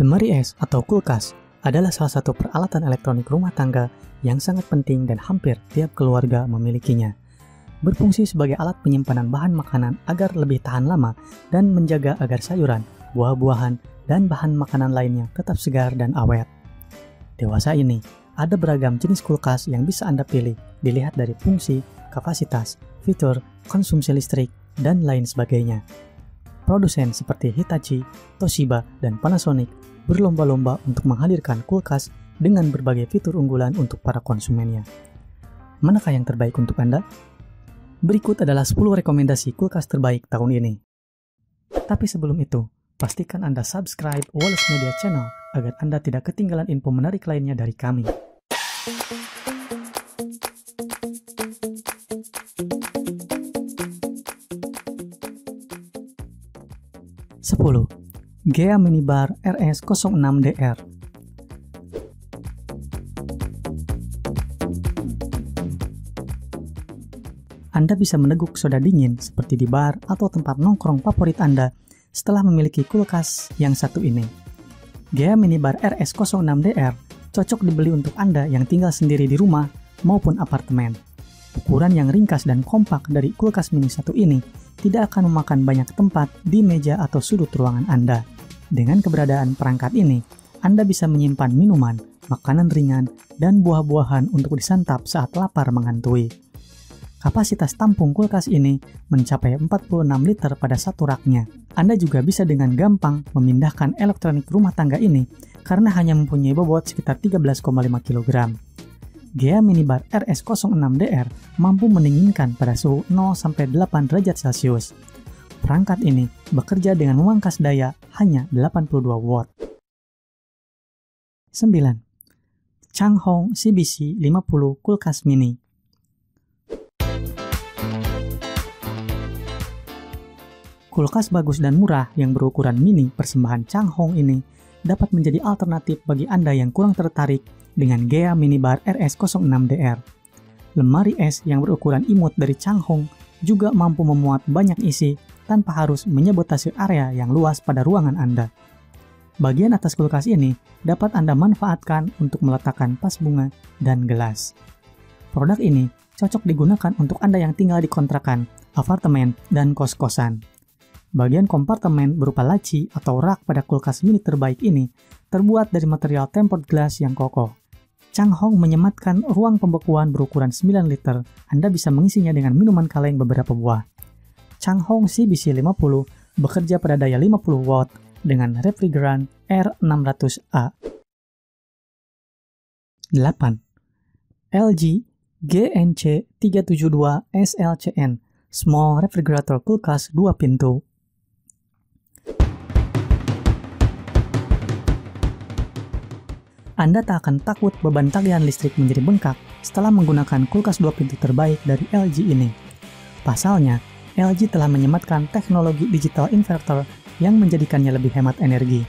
Lemari es atau kulkas adalah salah satu peralatan elektronik rumah tangga yang sangat penting dan hampir tiap keluarga memilikinya. Berfungsi sebagai alat penyimpanan bahan makanan agar lebih tahan lama dan menjaga agar sayuran, buah-buahan, dan bahan makanan lainnya tetap segar dan awet. Dewasa ini, ada beragam jenis kulkas yang bisa Anda pilih dilihat dari fungsi, kapasitas, fitur, konsumsi listrik, dan lain sebagainya. Produsen seperti Hitachi, Toshiba, dan Panasonic berlomba-lomba untuk menghadirkan kulkas dengan berbagai fitur unggulan untuk para konsumennya. Manakah yang terbaik untuk Anda? Berikut adalah 10 rekomendasi kulkas terbaik tahun ini. Tapi sebelum itu, pastikan Anda subscribe Wallace Media Channel agar Anda tidak ketinggalan info menarik lainnya dari kami. Gea Minibar RS06DR. Anda bisa meneguk soda dingin seperti di bar atau tempat nongkrong favorit Anda setelah memiliki kulkas yang satu ini. Gea Minibar RS06DR cocok dibeli untuk Anda yang tinggal sendiri di rumah maupun apartemen. Ukuran yang ringkas dan kompak dari kulkas mini satu ini tidak akan memakan banyak tempat di meja atau sudut ruangan Anda. Dengan keberadaan perangkat ini, Anda bisa menyimpan minuman, makanan ringan, dan buah-buahan untuk disantap saat lapar menghantui. Kapasitas tampung kulkas ini mencapai 46 liter pada satu raknya. Anda juga bisa dengan gampang memindahkan elektronik rumah tangga ini karena hanya mempunyai bobot sekitar 13,5 kg. Gea Minibar RS06DR mampu mendinginkan pada suhu 0-8 derajat Celcius. Perangkat ini bekerja dengan memangkas daya hanya 82 watt. 9. Changhong CBC 50 Kulkas Mini. Kulkas bagus dan murah yang berukuran mini persembahan Changhong ini dapat menjadi alternatif bagi Anda yang kurang tertarik dengan Gea Minibar RS06DR. Lemari es yang berukuran imut dari Changhong juga mampu memuat banyak isi tanpa harus menyabotase area yang luas pada ruangan Anda. Bagian atas kulkas ini dapat Anda manfaatkan untuk meletakkan vas bunga dan gelas. Produk ini cocok digunakan untuk Anda yang tinggal di kontrakan, apartemen, dan kos-kosan. Bagian kompartemen berupa laci atau rak pada kulkas mini terbaik ini terbuat dari material tempered glass yang kokoh. Changhong menyematkan ruang pembekuan berukuran 9 liter. Anda bisa mengisinya dengan minuman kaleng beberapa buah. Changhong CBC 50 bekerja pada daya 50 watt dengan refrigeran R600A. 8. LG GNC 372 SLCN Small Refrigerator Kulkas 2 pintu. Anda tak akan takut beban tagihan listrik menjadi bengkak setelah menggunakan kulkas 2 pintu terbaik dari LG ini. Pasalnya, LG telah menyematkan teknologi digital inverter yang menjadikannya lebih hemat energi.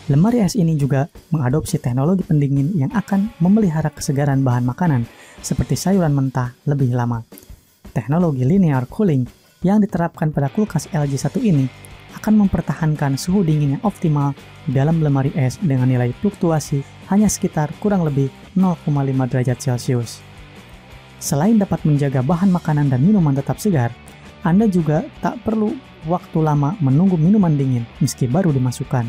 Lemari es ini juga mengadopsi teknologi pendingin yang akan memelihara kesegaran bahan makanan seperti sayuran mentah lebih lama. Teknologi linear cooling yang diterapkan pada kulkas LG satu ini akan mempertahankan suhu dingin yang optimal di dalam lemari es dengan nilai fluktuasi hanya sekitar kurang lebih 0,5 derajat Celcius. Selain dapat menjaga bahan makanan dan minuman tetap segar, Anda juga tak perlu waktu lama menunggu minuman dingin meski baru dimasukkan.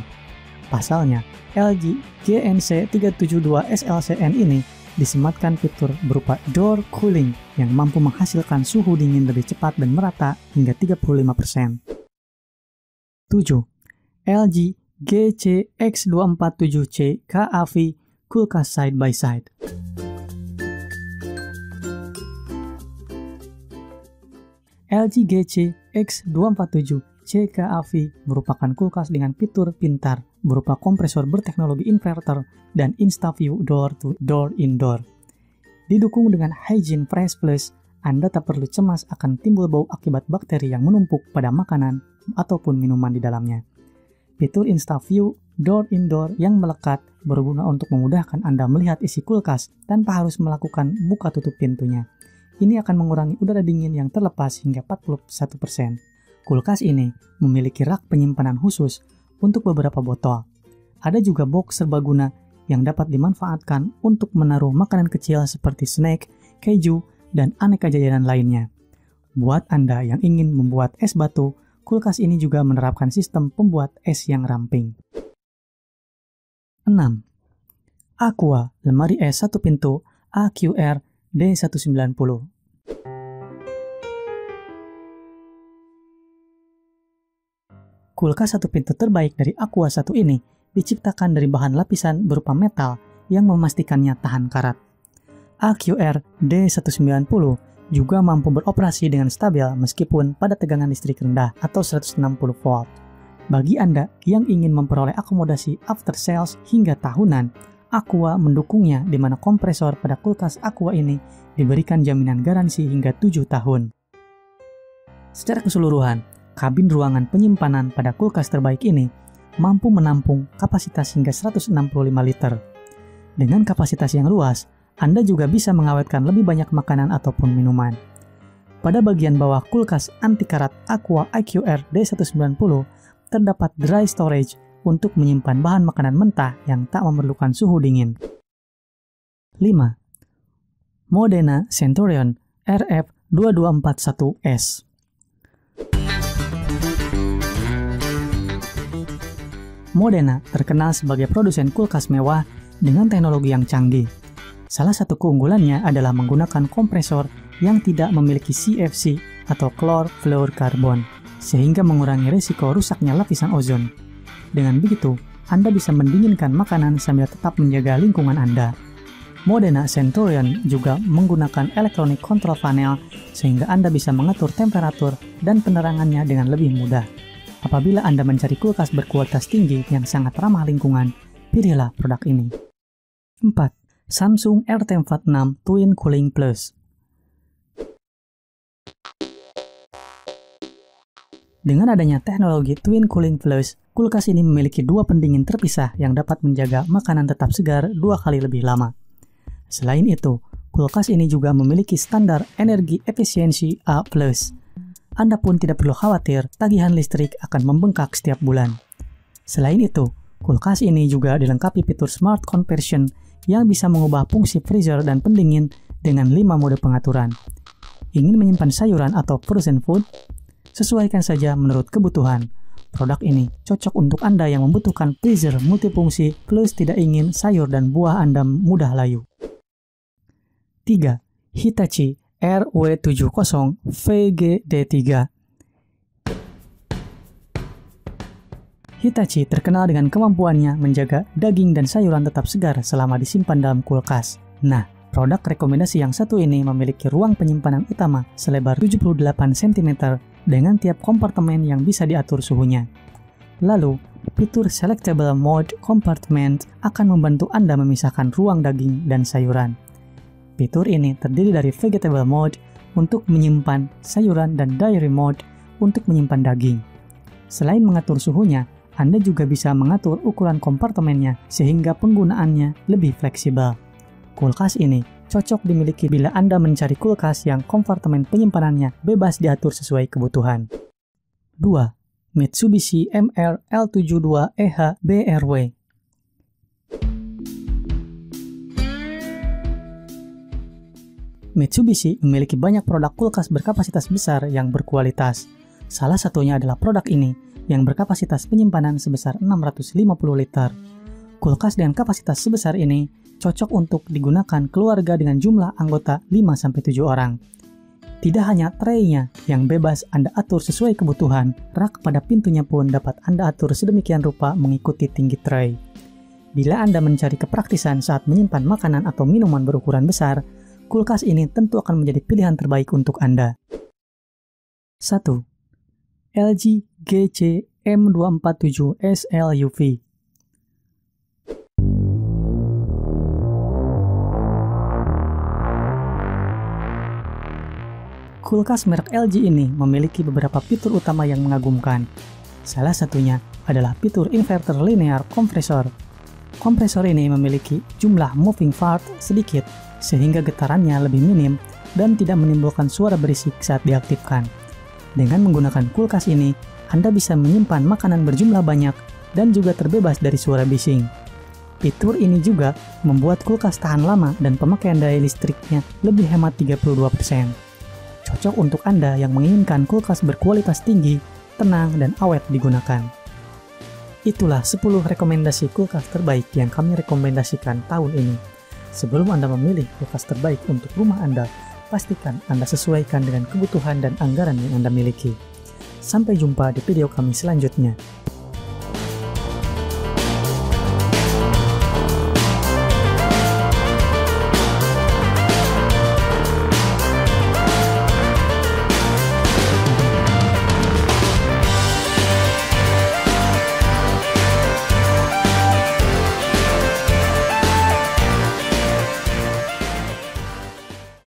Pasalnya, LG GNC 372 SLCN ini disematkan fitur berupa door cooling yang mampu menghasilkan suhu dingin lebih cepat dan merata hingga 35%. 7. LG GC-X247C KAV Kulkas Side by Side. LG GC-X247C KAV merupakan kulkas dengan fitur pintar berupa kompresor berteknologi inverter dan InstaView Door-to-Door Indoor. Didukung dengan Hygiene Fresh Plus, Anda tak perlu cemas akan timbul bau akibat bakteri yang menumpuk pada makanan ataupun minuman di dalamnya. Fitur InstaView Door Indoor yang melekat berguna untuk memudahkan Anda melihat isi kulkas tanpa harus melakukan buka tutup pintunya. Ini akan mengurangi udara dingin yang terlepas hingga 41%. Kulkas ini memiliki rak penyimpanan khusus untuk beberapa botol. Ada juga box serbaguna yang dapat dimanfaatkan untuk menaruh makanan kecil seperti snack, keju, dan aneka jajanan lainnya. Buat Anda yang ingin membuat es batu, kulkas ini juga menerapkan sistem pembuat es yang ramping. 6. Aqua, lemari es satu pintu AQR D190. Kulkas satu pintu terbaik dari Aqua 1 ini diciptakan dari bahan lapisan berupa metal yang memastikannya tahan karat. AQR D190 juga mampu beroperasi dengan stabil meskipun pada tegangan listrik rendah atau 160 volt. Bagi Anda yang ingin memperoleh akomodasi after sales hingga tahunan, Aqua mendukungnya di mana kompresor pada kulkas Aqua ini diberikan jaminan garansi hingga 7 tahun. Secara keseluruhan, kabin ruangan penyimpanan pada kulkas terbaik ini mampu menampung kapasitas hingga 165 liter. Dengan kapasitas yang luas, Anda juga bisa mengawetkan lebih banyak makanan ataupun minuman. Pada bagian bawah kulkas anti karat Aqua AQR D190 terdapat dry storage untuk menyimpan bahan makanan mentah yang tak memerlukan suhu dingin. 5. Modena Centurion RF2241S. Modena terkenal sebagai produsen kulkas mewah dengan teknologi yang canggih. Salah satu keunggulannya adalah menggunakan kompresor yang tidak memiliki CFC atau chlorofluorocarbon, sehingga mengurangi risiko rusaknya lapisan ozon. Dengan begitu, Anda bisa mendinginkan makanan sambil tetap menjaga lingkungan Anda. Modena Centurion juga menggunakan electronic control panel sehingga Anda bisa mengatur temperatur dan penerangannya dengan lebih mudah. Apabila Anda mencari kulkas berkualitas tinggi yang sangat ramah lingkungan, pilihlah produk ini. 4. Samsung RT46 Twin Cooling Plus. Dengan adanya teknologi Twin Cooling Plus, kulkas ini memiliki dua pendingin terpisah yang dapat menjaga makanan tetap segar 2 kali lebih lama. Selain itu, kulkas ini juga memiliki standar energi efisiensi A+. Anda pun tidak perlu khawatir tagihan listrik akan membengkak setiap bulan. Selain itu, kulkas ini juga dilengkapi fitur Smart Conversion yang bisa mengubah fungsi freezer dan pendingin dengan 5 mode pengaturan. Ingin menyimpan sayuran atau frozen food? Sesuaikan saja menurut kebutuhan. Produk ini cocok untuk Anda yang membutuhkan freezer multifungsi plus tidak ingin sayur dan buah Anda mudah layu. 3. Hitachi RW70 VGD3. Hitachi terkenal dengan kemampuannya menjaga daging dan sayuran tetap segar selama disimpan dalam kulkas. Nah, produk rekomendasi yang satu ini memiliki ruang penyimpanan utama selebar 78 cm dengan tiap kompartemen yang bisa diatur suhunya. Lalu, fitur Selectable Mode Compartment akan membantu Anda memisahkan ruang daging dan sayuran. Fitur ini terdiri dari Vegetable Mode untuk menyimpan sayuran dan Dairy Mode untuk menyimpan daging. Selain mengatur suhunya, Anda juga bisa mengatur ukuran kompartemennya sehingga penggunaannya lebih fleksibel. Kulkas ini cocok dimiliki bila Anda mencari kulkas yang kompartemen penyimpanannya bebas diatur sesuai kebutuhan. 2. Mitsubishi MR-L72EH BRW. Mitsubishi memiliki banyak produk kulkas berkapasitas besar yang berkualitas. Salah satunya adalah produk ini yang berkapasitas penyimpanan sebesar 650 liter. Kulkas dengan kapasitas sebesar ini cocok untuk digunakan keluarga dengan jumlah anggota 5-7 orang. Tidak hanya tray-nya yang bebas Anda atur sesuai kebutuhan, rak pada pintunya pun dapat Anda atur sedemikian rupa mengikuti tinggi tray. Bila Anda mencari kepraktisan saat menyimpan makanan atau minuman berukuran besar, kulkas ini tentu akan menjadi pilihan terbaik untuk Anda. 1. LG GC M247 SLUV. Kulkas merek LG ini memiliki beberapa fitur utama yang mengagumkan. Salah satunya adalah fitur inverter linear kompresor. Kompresor ini memiliki jumlah moving part sedikit, sehingga getarannya lebih minim dan tidak menimbulkan suara berisik saat diaktifkan. Dengan menggunakan kulkas ini, Anda bisa menyimpan makanan berjumlah banyak dan juga terbebas dari suara bising. Fitur ini juga membuat kulkas tahan lama dan pemakaian daya listriknya lebih hemat 32%. Cocok untuk Anda yang menginginkan kulkas berkualitas tinggi, tenang, dan awet digunakan. Itulah 10 rekomendasi kulkas terbaik yang kami rekomendasikan tahun ini. Sebelum Anda memilih kulkas terbaik untuk rumah Anda, pastikan Anda sesuaikan dengan kebutuhan dan anggaran yang Anda miliki. Sampai jumpa di video kami selanjutnya.